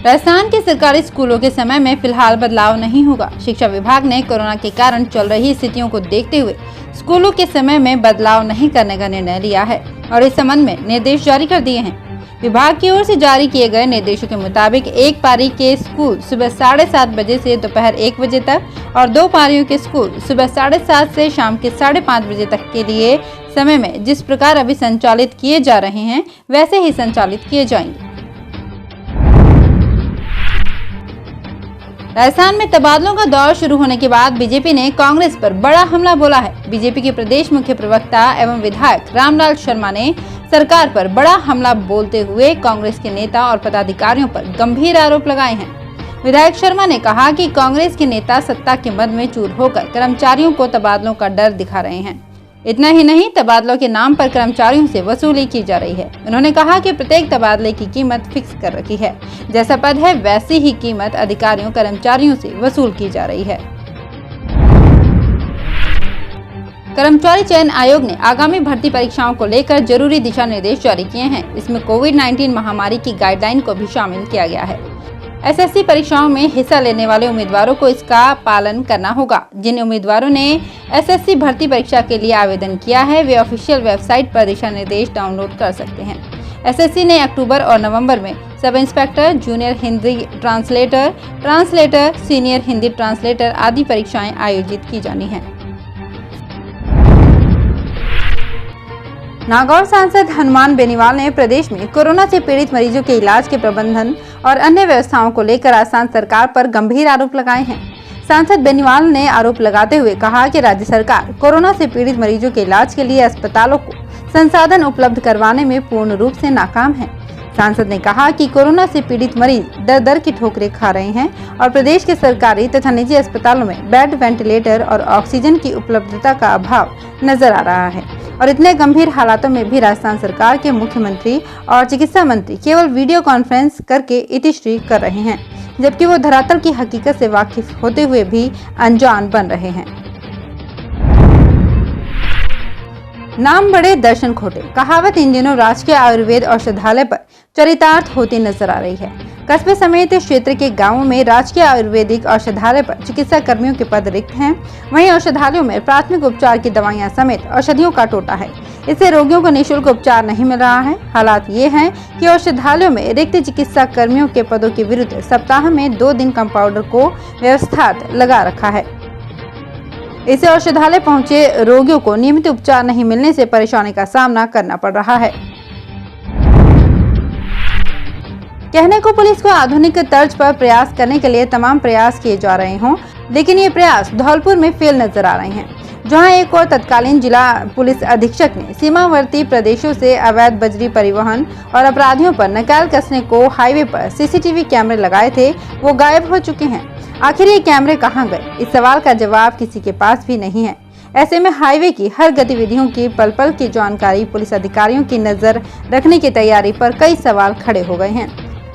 राजस्थान के सरकारी स्कूलों के समय में फिलहाल बदलाव नहीं होगा। शिक्षा विभाग ने कोरोना के कारण चल रही स्थितियों को देखते हुए स्कूलों के समय में बदलाव नहीं करने का निर्णय लिया है और इस संबंध में निर्देश जारी कर दिए हैं। विभाग की ओर से जारी किए गए निर्देशों के मुताबिक एक पारी के स्कूल सुबह 7:30 बजे से दोपहर 1 बजे तक और 2 पारियों के स्कूल सुबह 7:30 से शाम के 5:30 बजे तक के लिए समय में जिस प्रकार अभी संचालित किए जा रहे हैं वैसे ही संचालित किए जाएंगे। राजस्थान में तबादलों का दौर शुरू होने के बाद बीजेपी ने कांग्रेस पर बड़ा हमला बोला है। बीजेपी के प्रदेश मुख्य प्रवक्ता एवं विधायक रामलाल शर्मा ने सरकार पर बड़ा हमला बोलते हुए कांग्रेस के नेता और पदाधिकारियों पर गंभीर आरोप लगाए हैं। विधायक शर्मा ने कहा कि कांग्रेस के नेता सत्ता के मद में चूर होकर कर्मचारियों को तबादलों का डर दिखा रहे हैं। इतना ही नहीं, तबादलों के नाम पर कर्मचारियों से वसूली की जा रही है। उन्होंने कहा कि प्रत्येक तबादले की कीमत फिक्स कर रखी है। जैसा पद है वैसी ही कीमत अधिकारियों कर्मचारियों से वसूल की जा रही है। कर्मचारी चयन आयोग ने आगामी भर्ती परीक्षाओं को लेकर जरूरी दिशा निर्देश जारी किए हैं। इसमें कोविड-19 महामारी की गाइडलाइन को भी शामिल किया गया है। एसएससी परीक्षाओं में हिस्सा लेने वाले उम्मीदवारों को इसका पालन करना होगा। जिन उम्मीदवारों ने एसएससी भर्ती परीक्षा के लिए आवेदन किया है वे ऑफिशियल वेबसाइट पर दिशा निर्देश डाउनलोड कर सकते हैं। एसएससी ने अक्टूबर और नवंबर में sub inspector, junior Hindi translator, senior Hindi translator आदि परीक्षाएं आयोजित की जानी हैं। नागौर सांसद हनुमान बेनीवाल ने प्रदेश में कोरोना से पीड़ित मरीजों के इलाज के प्रबंधन और अन्य व्यवस्थाओं को लेकर राजस्थान सरकार पर गंभीर आरोप लगाए हैं। सांसद बेनीवाल ने आरोप लगाते हुए कहा कि राज्य सरकार कोरोना से पीड़ित मरीजों के इलाज के लिए अस्पतालों को संसाधन उपलब्ध करवाने में पूर्ण रूप से नाकाम है। सांसद ने कहा कि कोरोना से पीड़ित मरीज दर दर की ठोकरें खा रहे हैं और प्रदेश के सरकारी तथा निजी अस्पतालों में बेड, वेंटिलेटर और ऑक्सीजन की उपलब्धता का अभाव नजर आ रहा है और इतने गंभीर हालातों में भी राजस्थान सरकार के मुख्यमंत्री और चिकित्सा मंत्री केवल वीडियो कॉन्फ्रेंस करके इतिश्री कर रहे हैं, जबकि वो धरातल की हकीकत से वाकिफ होते हुए भी अनजान बन रहे हैं। नाम बड़े दर्शन खोटे, कहावत इन दिनों राजकीय आयुर्वेद औषधालय पर चरितार्थ होती नजर आ रही है। कस्बे समेत क्षेत्र के गांवों में राजकीय आयुर्वेदिक औषधालय पर चिकित्सा कर्मियों के पद रिक्त हैं। वहीं औषधालयों में प्राथमिक उपचार की दवाइयां समेत औषधियों का टोटा है। इससे रोगियों को निःशुल्क उपचार नहीं मिल रहा है। हालात ये हैं कि औषधालयों में रिक्त चिकित्सा कर्मियों के पदों के विरुद्ध सप्ताह में 2 दिन कंपाउंडर को व्यवस्थित लगा रखा है। इससे औषधालय पहुंचे रोगियों को नियमित उपचार नहीं मिलने से परेशानी का सामना करना पड़ रहा है। कहने को पुलिस को आधुनिक तर्ज पर प्रयास करने के लिए तमाम प्रयास किए जा रहे हों, लेकिन ये प्रयास धौलपुर में फेल नजर आ रहे हैं, जहां एक और तत्कालीन जिला पुलिस अधीक्षक ने सीमावर्ती प्रदेशों से अवैध बजरी परिवहन और अपराधियों पर नकेल कसने को हाईवे पर सीसीटीवी कैमरे लगाए थे, वो गायब हो चुके हैं। आखिर ये कैमरे कहां गए? इस सवाल का जवाब किसी के पास भी नहीं है। ऐसे में हाईवे की हर गतिविधियों की पल पल की जानकारी पुलिस अधिकारियों की नजर रखने की तैयारी पर कई सवाल खड़े हो गए हैं।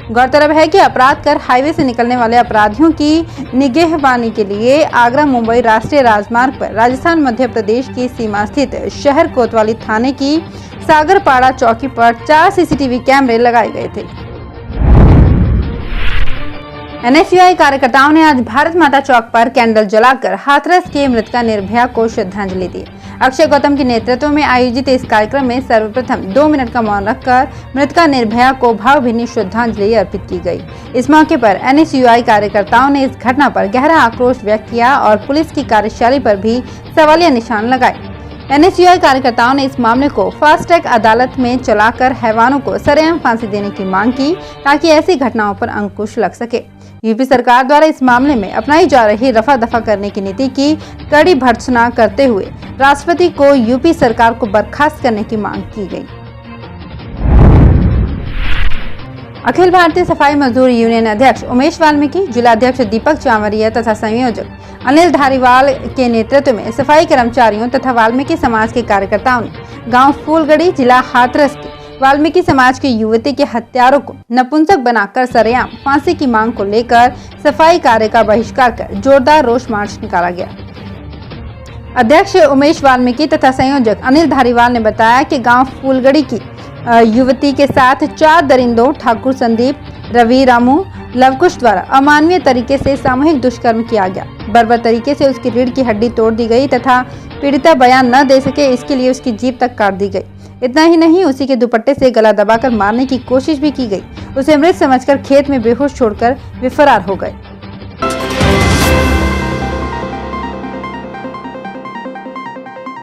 गौरतलब है कि अपराध कर हाईवे से निकलने वाले अपराधियों की निगहबानी के लिए आगरा मुंबई राष्ट्रीय राजमार्ग पर राजस्थान मध्य प्रदेश की सीमा स्थित शहर कोतवाली थाने की सागरपाड़ा चौकी पर 4 सीसीटीवी कैमरे लगाए गए थे। एनएसयूआई कार्यकर्ताओं ने आज भारत माता चौक पर कैंडल जलाकर हाथरस के मृतका निर्भया को श्रद्धांजलि दी। अक्षय गौतम के नेतृत्व में आयोजित इस कार्यक्रम में सर्वप्रथम 2 मिनट का मौन रखकर मृतका निर्भया को भावभीनी श्रद्धांजलि अर्पित की गई। इस मौके पर एनएसयूआई कार्यकर्ताओं ने इस घटना पर गहरा आक्रोश व्यक्त किया और पुलिस की कार्यशैली पर भी सवालिया निशान लगाए। एनएसयूआई कार्यकर्ताओं ने इस मामले को फास्ट ट्रैक अदालत में चलाकर हैवानों को सरेआम फांसी देने की मांग की, ताकि ऐसी घटनाओं पर अंकुश लग सके। यूपी सरकार द्वारा इस मामले में अपनाई जा रही रफा दफा करने की नीति की कड़ी भर्त्सना करते हुए राष्ट्रपति को यूपी सरकार को बर्खास्त करने की मांग की गई। अखिल भारतीय सफाई मजदूर यूनियन अध्यक्ष उमेश वाल्मीकि, जिलाध्यक्ष दीपक चावरिया तथा संयोजक अनिल धारीवाल के नेतृत्व में सफाई कर्मचारियों तथा वाल्मीकि समाज के कार्यकर्ताओं ने गांव फूलगढ़ी, जिला हाथरस के वाल्मीकि समाज की युवती के हत्यारों को नपुंसक बनाकर सरेआम फांसी की मांग को लेकर सफाई कार्य का बहिष्कार कर जोरदार रोष मार्च निकाला गया। अध्यक्ष उमेश वाल्मीकि तथा संयोजक अनिल धारीवाल ने बताया कि गांव फूलगढ़ी की युवती के साथ 4 दरिंदों ठाकुर संदीप, रवि रामू, लवकुश द्वारा अमानवीय तरीके से सामूहिक दुष्कर्म किया गया। बर्बर तरीके से उसकी रीढ़ की हड्डी तोड़ दी गई तथा पीड़िता बयान न दे सके, इसके लिए उसकी जीभ तक काट दी गई। इतना ही नहीं, उसी के दुपट्टे से गला दबाकर मारने की कोशिश भी की गई। उसे मृत समझकर खेत में बेहोश छोड़कर वे फरार हो गए।